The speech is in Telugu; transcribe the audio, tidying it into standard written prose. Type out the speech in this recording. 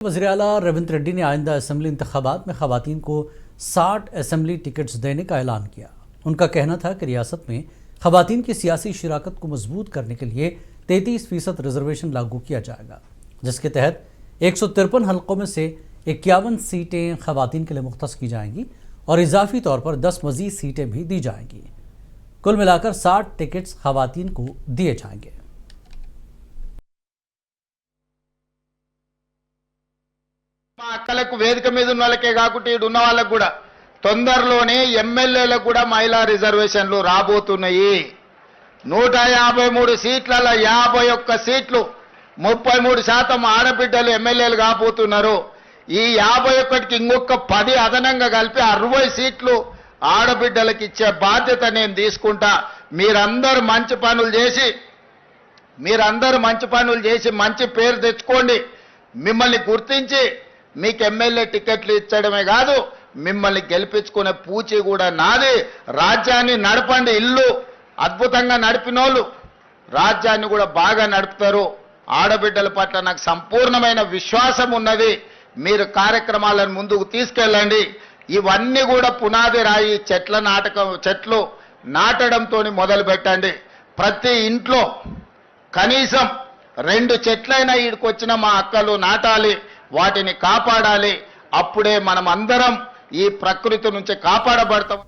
वज़ीर-ए-आला रेवंत रेड्डी ने आइंदा असम्बली इंतखाबात में ख़वातीन को 60 असम्बली टिकट्स देने का ऐलान किया। उनका कहना था कि रियासत में ख़वातीन की सियासी शिराकत को मजबूत करने के लिए 33% रिजर्वेशन लागू किया जाएगा, जिसके तहत 153 हल्कों में से 51 सीटें ख़वातीन के लिए मुख्तस की जाएंगी और इजाफी तौर पर 10 मज़ीद सीटें भी दी जाएंगी। कुल मिलाकर 60 टिकट्स ख़वातीन को दिए जाएंगे। అక్కలకు వేదిక మీద ఉన్న వాళ్ళకే కాకుండా ఇడు ఉన్న వాళ్ళకు కూడా తొందరలోనే ఎమ్మెల్యేలకు కూడా మహిళా రిజర్వేషన్లు రాబోతున్నాయి। 153 సీట్లలో 51 సీట్లు 33% ఆడబిడ్డలు ఎమ్మెల్యేలు కాబోతున్నారు। ఈ 51కి ఇంకొక 10 అదనంగా కలిపి 60 సీట్లు ఆడబిడ్డలకు ఇచ్చే బాధ్యత నేను తీసుకుంటా। మీరందరూ మంచి పనులు చేసి మంచి పేరు తెచ్చుకోండి। మిమ్మల్ని గుర్తించి మీకు ఎమ్మెల్యే టికెట్లు ఇచ్చడమే కాదు, మిమ్మల్ని గెలిపించుకునే పూచి కూడా నాది। రాజ్యాన్ని నడపండి। ఇల్లు అద్భుతంగా నడిపినోళ్ళు రాజ్యాన్ని కూడా బాగా నడుపుతారు। ఆడబిడ్డల పట్ల నాకు సంపూర్ణమైన విశ్వాసం ఉన్నది। మీరు కార్యక్రమాలను ముందుకు తీసుకెళ్ళండి। ఇవన్నీ కూడా పునాది రాయి చెట్లు నాటడంతో మొదలు పెట్టండి। ప్రతి ఇంట్లో కనీసం 2 చెట్లైనా ఈడికొచ్చిన మా అక్కలు నాటాలి, వాటిని కాపాడాలి। అప్పుడే మనం అందరం ఈ ప్రకృతి నుంచి కాపాడబడతాం।